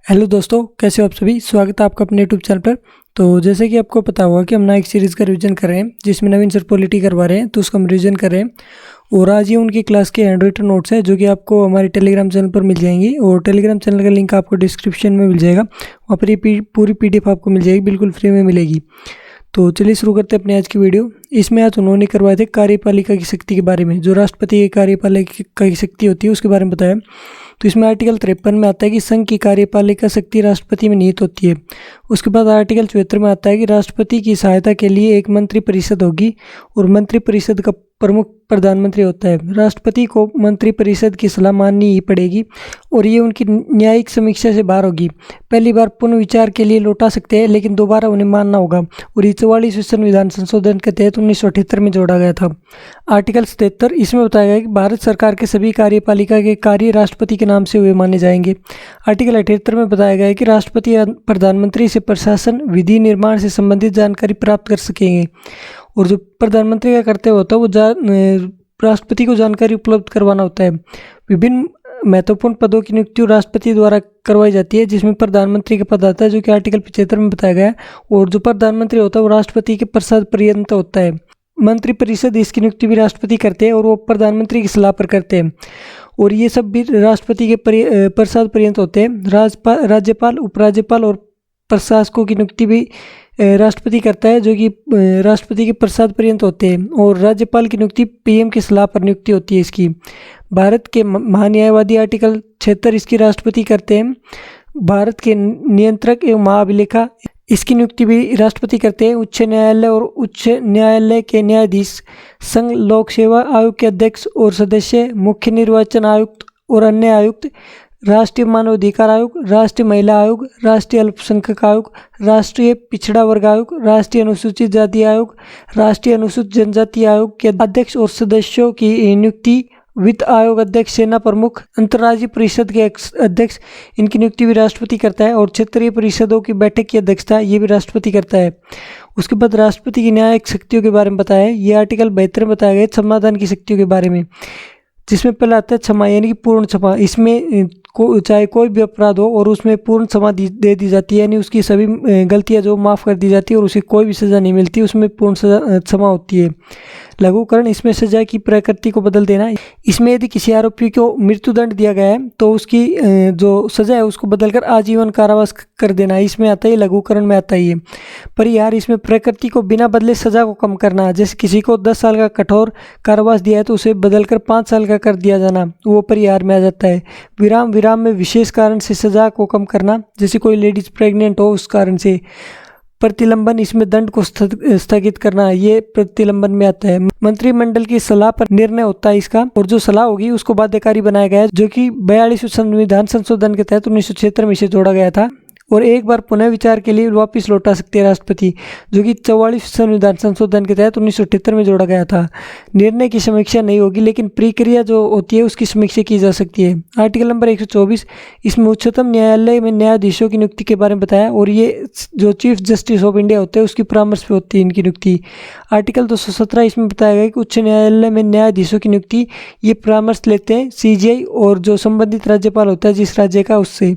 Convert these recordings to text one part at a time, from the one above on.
Hello दोस्तों, कैसे हो आप सभी। स्वागत है आपका अपने यूट्यूब चैनल पर। तो जैसे कि आपको पता होगा कि हम नया एक सीरीज़ का रिवीजन कर रहे हैं जिसमें नवीन सर पॉलिटी करवा रहे हैं, तो उसका हम रिवीजन कर रहे हैं। और आज ये उनकी क्लास के हैंड रिटन नोट्स है जो कि आपको हमारे टेलीग्राम चैनल पर मिल जाएंगी। और टेलीग्राम चैनल का लिंक आपको डिस्क्रिप्शन में मिल जाएगा। वहाँ पर ये पूरी PDF आपको मिल जाएगी, बिल्कुल फ्री में मिलेगी। तो चलिए शुरू करते हैं अपने आज की वीडियो। इसमें आज उन्होंने करवाए थे कार्यपालिका की शक्ति के बारे में, जो राष्ट्रपति की कार्यपालिका की शक्ति होती है उसके बारे में बताया। तो इसमें आर्टिकल 53 में आता है कि संघ की कार्यपालिका शक्ति राष्ट्रपति में निहित होती है। उसके बाद आर्टिकल 74 में आता है कि राष्ट्रपति की सहायता के लिए एक मंत्री परिषद होगी और मंत्री परिषद का प्रमुख प्रधानमंत्री होता है। राष्ट्रपति को मंत्री परिषद की सलाह माननी ही पड़ेगी और ये उनकी न्यायिक समीक्षा से बाहर होगी। पहली बार पुनर्विचार के लिए लौटा सकते हैं, लेकिन दोबारा उन्हें मानना होगा। और ये 44वें संविधान संशोधन के तहत 1978 में जोड़ा गया था। आर्टिकल 77 इसमें बताया गया कि भारत सरकार के सभी कार्यपालिका के कार्य राष्ट्रपति के नाम से हुए माने जाएंगे। आर्टिकल 78 में बताया गया है कि राष्ट्रपति या प्रधानमंत्री से प्रशासन विधि निर्माण से संबंधित जानकारी प्राप्त कर सकेंगे। और जो प्रधानमंत्री का कर्तव्य होता है वो राष्ट्रपति को जानकारी उपलब्ध करवाना होता है। विभिन्न महत्वपूर्ण पदों की नियुक्ति राष्ट्रपति द्वारा करवाई जाती है, जिसमें प्रधानमंत्री का पद आता है जो कि आर्टिकल 75 में बताया गया है। और जो प्रधानमंत्री होता है वो राष्ट्रपति के प्रसाद पर्यंत होता है। मंत्री परिषद इसकी नियुक्ति भी राष्ट्रपति करते हैं और वो प्रधानमंत्री की सलाह पर करते हैं। और ये सब भी राष्ट्रपति के प्रसाद पर्यंत होते हैं। राज्यपाल, उपराज्यपाल और प्रशासकों की नियुक्ति भी राष्ट्रपति करता है, जो कि राष्ट्रपति के प्रसाद पर्यंत होते हैं। और राज्यपाल की नियुक्ति PM की सलाह पर नियुक्ति होती है इसकी। भारत के महान्यायवादी आर्टिकल 76 इसकी राष्ट्रपति करते हैं। भारत के नियंत्रक एवं महाअभिलेखा इसकी नियुक्ति भी राष्ट्रपति करते हैं। उच्च न्यायालय और उच्च न्यायालय के न्यायाधीश, संघ लोक सेवा आयोग के अध्यक्ष और सदस्य, मुख्य निर्वाचन आयुक्त और अन्य आयुक्त, राष्ट्रीय मानवाधिकार आयोग, राष्ट्रीय महिला आयोग, राष्ट्रीय अल्पसंख्यक आयोग, राष्ट्रीय पिछड़ा वर्ग आयोग, राष्ट्रीय अनुसूचित जाति आयोग, राष्ट्रीय अनुसूचित जनजाति आयोग के अध्यक्ष और सदस्यों की नियुक्ति, वित्त आयोग अध्यक्ष, सेना प्रमुख, अंतर्राज्यीय परिषद के अध्यक्ष, इनकी नियुक्ति भी राष्ट्रपति करता है। और क्षेत्रीय परिषदों की बैठक की अध्यक्षता ये भी राष्ट्रपति करता है। उसके बाद राष्ट्रपति की न्यायिक शक्तियों के बारे में बताया है। ये आर्टिकल 72 में बताया गया समाधान की शक्तियों के बारे में, जिसमें पहला आता है क्षमा, यानी कि पूर्ण क्षमा। इसमें चाहे कोई भी अपराध हो और उसमें पूर्ण क्षमा दे दी जाती है, यानी उसकी सभी गलतियां जो माफ़ कर दी जाती है और उसे कोई भी सज़ा नहीं मिलती, उसमें पूर्ण क्षमा होती है। लघुकरण, इसमें सजा की प्रकृति को बदल देना। इसमें यदि किसी आरोपी को मृत्युदंड दिया गया है तो उसकी जो सजा है उसको बदलकर आजीवन कारावास कर देना, इसमें आता है, लघुकरण में आता ही है। परिहार, इसमें प्रकृति को बिना बदले सजा को कम करना। जैसे किसी को 10 साल का कठोर कारावास दिया है तो उसे बदलकर 5 साल का कर दिया जाना, वो परिहार में आ जाता है। विराम, विराम में विशेष कारण से सजा को कम करना, जैसे कोई लेडीज प्रेग्नेंट हो उस कारण से। प्रतिलंबन, इसमें दंड को स्थगित करना, ये प्रतिलंबन में आता है। मंत्रिमंडल की सलाह पर निर्णय होता है इसका, और जो सलाह होगी उसको बाध्यकारी बनाया गया है, जो कि 42वें संविधान संशोधन के तहत 1976 में इसे जोड़ा गया था। और एक बार पुनः विचार के लिए वापस लौटा सकते हैं राष्ट्रपति, जो कि 44वें संविधान संशोधन के तहत 1978 में जोड़ा गया था। निर्णय की समीक्षा नहीं होगी, लेकिन प्रक्रिया जो होती है उसकी समीक्षा की जा सकती है। आर्टिकल नंबर 124 इसमें उच्चतम न्यायालय में न्यायाधीशों की नियुक्ति के बारे में बताया, और ये जो चीफ जस्टिस ऑफ इंडिया होते हैं उसकी परामर्श पे होती है इनकी नियुक्ति। आर्टिकल 217 इसमें बताया गया कि उच्च न्यायालय में न्यायाधीशों की नियुक्ति ये परामर्श लेते हैं CJI और जो संबंधित राज्यपाल होता है जिस राज्य का, उससे।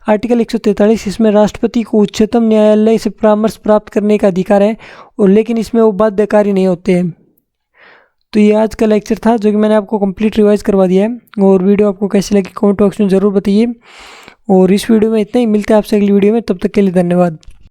आर्टिकल 143 इसमें राष्ट्रपति को उच्चतम न्यायालय से परामर्श प्राप्त करने का अधिकार है, और लेकिन इसमें वो बाध्यकारी नहीं होते हैं। तो ये आज का लेक्चर था जो कि मैंने आपको कंप्लीट रिवाइज करवा दिया है। और वीडियो आपको कैसी लगी कमेंट बॉक्स में ज़रूर बताइए। और इस वीडियो में इतना ही, मिलते हैं आपसे अगली वीडियो में, तब तक के लिए धन्यवाद।